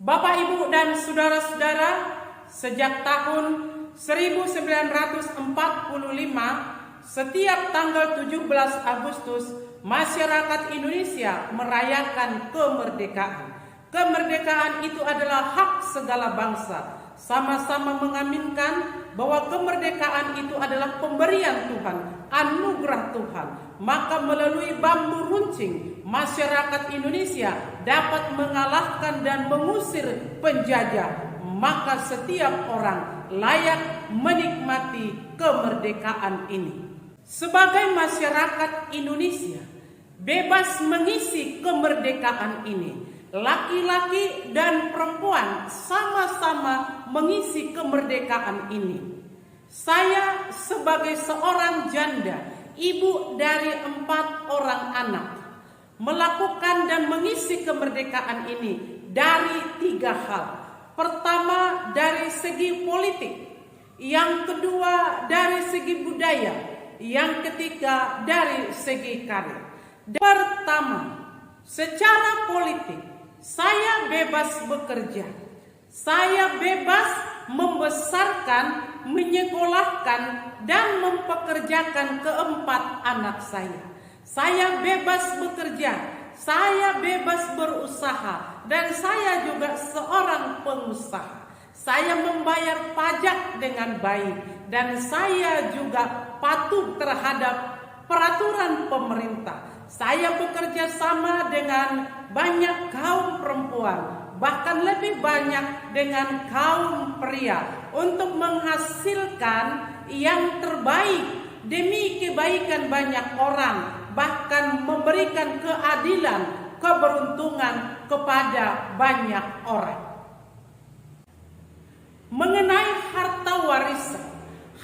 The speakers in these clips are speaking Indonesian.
Bapak, Ibu, dan saudara-saudara, sejak tahun 1945, setiap tanggal 17 Agustus, masyarakat Indonesia merayakan kemerdekaan. Kemerdekaan itu adalah hak segala bangsa. Sama-sama mengaminkan bahwa kemerdekaan itu adalah pemberian Tuhan, anugerah Tuhan. Maka melalui bambu runcing, masyarakat Indonesia dapat mengalahkan dan mengusir penjajah. Maka setiap orang layak menikmati kemerdekaan ini. Sebagai masyarakat Indonesia bebas mengisi kemerdekaan ini. Laki-laki dan perempuan sama-sama mengisi kemerdekaan ini. Saya sebagai seorang janda, ibu dari 4 orang anak, melakukan dan mengisi kemerdekaan ini dari 3 hal. Pertama, dari segi politik. Yang kedua, dari segi budaya. Yang ketiga, dari segi karir. Pertama, secara politik, saya bebas bekerja. Saya bebas membesarkan, menyekolahkan, dan mempekerjakan ke-4 anak saya. Saya bebas bekerja, saya bebas berusaha, dan saya juga seorang pengusaha. Saya membayar pajak dengan baik, dan saya juga patuh terhadap peraturan pemerintah. Saya bekerja sama dengan banyak kaum perempuan, bahkan lebih banyak dengan kaum pria, untuk menghasilkan yang terbaik demi kebaikan banyak orang, bahkan memberikan keadilan, keberuntungan kepada banyak orang. Mengenai harta warisan,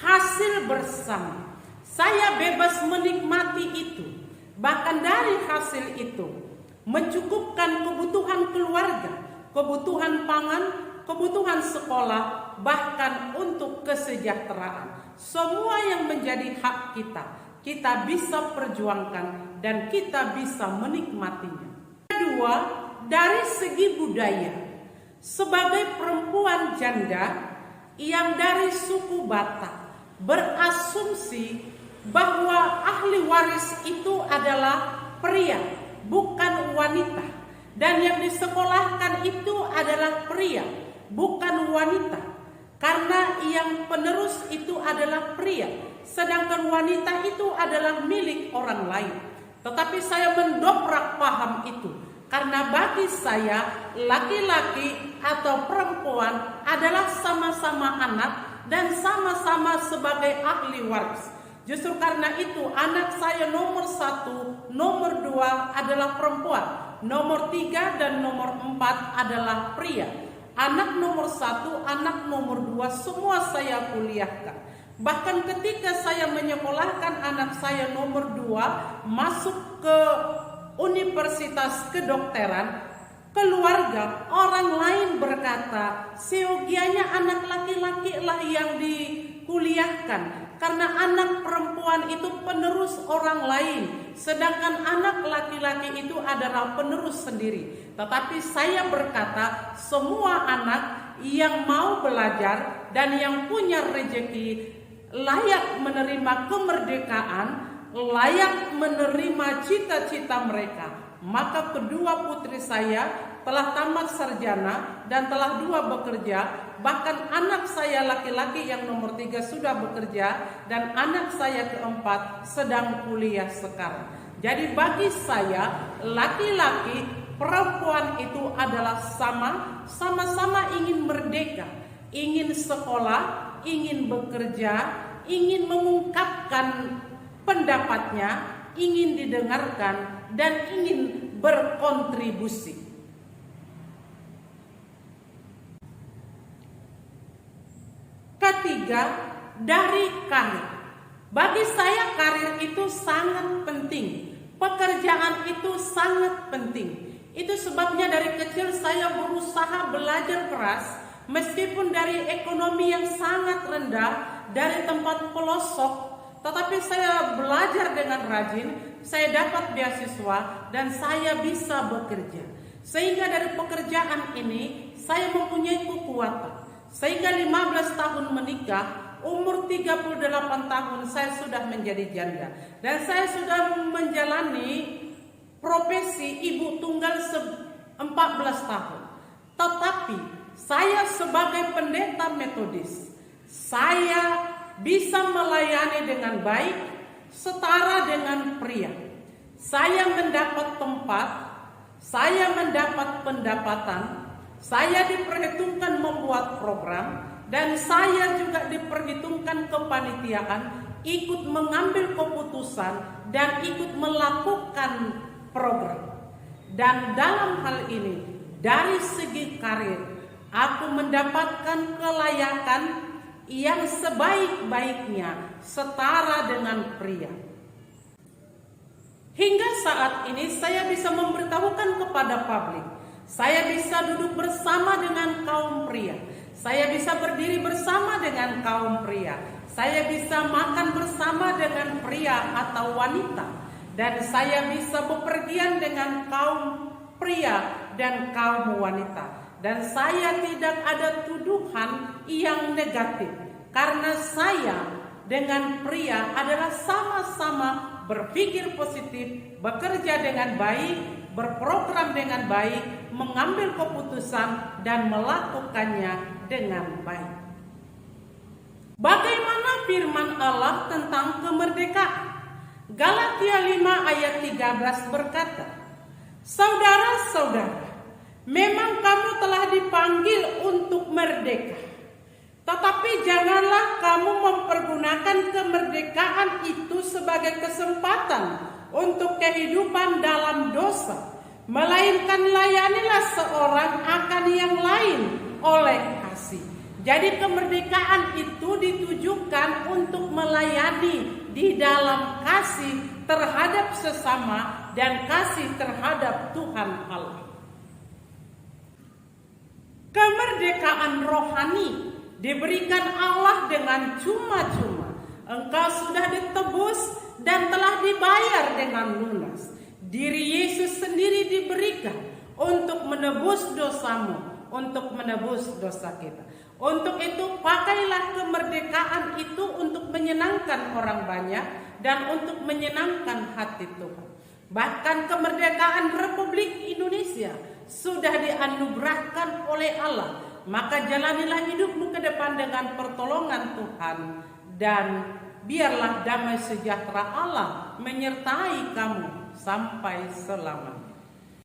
hasil bersama, saya bebas menikmati itu. Bahkan dari hasil itu mencukupkan kebutuhan keluarga, kebutuhan pangan, kebutuhan sekolah, bahkan untuk kesejahteraan. Semua yang menjadi hak kita, kita bisa perjuangkan dan kita bisa menikmatinya. Kedua, dari segi budaya. Sebagai perempuan janda yang dari suku Batak berasumsi bahwa ahli waris itu adalah pria, bukan wanita. Dan yang disekolahkan itu adalah pria, bukan wanita. Karena yang penerus itu adalah pria, sedangkan wanita itu adalah milik orang lain. Tetapi saya mendobrak paham itu, karena bagi saya laki-laki atau perempuan adalah sama-sama anak dan sama-sama sebagai ahli waris. Justru karena itu anak saya nomor 1, nomor 2 adalah perempuan, nomor 3 dan nomor 4 adalah pria. Anak nomor 1, anak nomor 2 semua saya kuliahkan. Bahkan ketika saya menyekolahkan anak saya nomor 2 masuk ke universitas kedokteran, keluarga orang lain berkata, seyogianya anak laki-laki lah yang dikuliahkan. Karena anak perempuan itu penerus orang lain, sedangkan anak laki-laki itu adalah penerus sendiri. Tetapi saya berkata, semua anak yang mau belajar dan yang punya rezeki layak menerima kemerdekaan, layak menerima cita-cita mereka. Maka kedua putri saya telah tamat sarjana dan telah 2 bekerja. Bahkan anak saya laki-laki yang nomor 3 sudah bekerja, dan anak saya keempat sedang kuliah sekarang. Jadi bagi saya laki-laki perempuan itu adalah sama-sama ingin merdeka, ingin sekolah, ingin bekerja, ingin mengungkapkan pendapatnya, ingin didengarkan, dan ingin berkontribusi. Ketiga, dari karir. Bagi saya karir itu sangat penting. Pekerjaan itu sangat penting. Itu sebabnya dari kecil saya berusaha belajar keras, meskipun dari ekonomi yang sangat rendah, dari tempat pelosok, tetapi saya belajar dengan rajin, saya dapat beasiswa dan saya bisa bekerja. Sehingga dari pekerjaan ini saya mempunyai kekuatan. Sehingga 15 tahun menikah, umur 38 tahun saya sudah menjadi janda. Dan saya sudah menjalani profesi ibu tunggal 14 tahun. Tetapi saya sebagai pendeta metodis, saya bisa melayani dengan baik setara dengan pria. Saya mendapat tempat, saya mendapat pendapatan, saya diperhitungkan membuat program, dan saya juga diperhitungkan kepanitiaan, ikut mengambil keputusan dan ikut melakukan program. Dan dalam hal ini, dari segi karir, aku mendapatkan kelayakan yang sebaik-baiknya setara dengan pria. Hingga saat ini saya bisa memberitahukan kepada publik, saya bisa duduk bersama dengan kaum pria, saya bisa berdiri bersama dengan kaum pria, saya bisa makan bersama dengan pria atau wanita, dan saya bisa bepergian dengan kaum pria dan kaum wanita. Dan saya tidak ada tuduhan yang negatif, karena saya dengan pria adalah sama-sama berpikir positif, bekerja dengan baik, berprogram dengan baik, mengambil keputusan dan melakukannya dengan baik. Bagaimana firman Allah tentang kemerdekaan? Galatia 5 ayat 13 berkata, "Saudara-saudara, memang kamu telah dipanggil untuk merdeka. Tetapi janganlah kamu mempergunakan kemerdekaan itu sebagai kesempatan untuk kehidupan dalam dosa, melainkan layanilah seorang akan yang lain oleh kasih." Jadi kemerdekaan itu ditujukan untuk melayani di dalam kasih terhadap sesama dan kasih terhadap Tuhan Allah. Kemerdekaan rohani diberikan Allah dengan cuma-cuma. Engkau sudah ditebus dan telah dibayar dengan lunas. Diri Yesus sendiri diberikan untuk menebus dosamu, untuk menebus dosa kita. Untuk itu pakailah kemerdekaan itu untuk menyenangkan orang banyak dan untuk menyenangkan hati Tuhan. Bahkan kemerdekaan Republik Indonesia sudah dianugerahkan oleh Allah. Maka jalanilah hidupmu ke depan dengan pertolongan Tuhan, dan biarlah damai sejahtera Allah menyertai kamu sampai selamanya.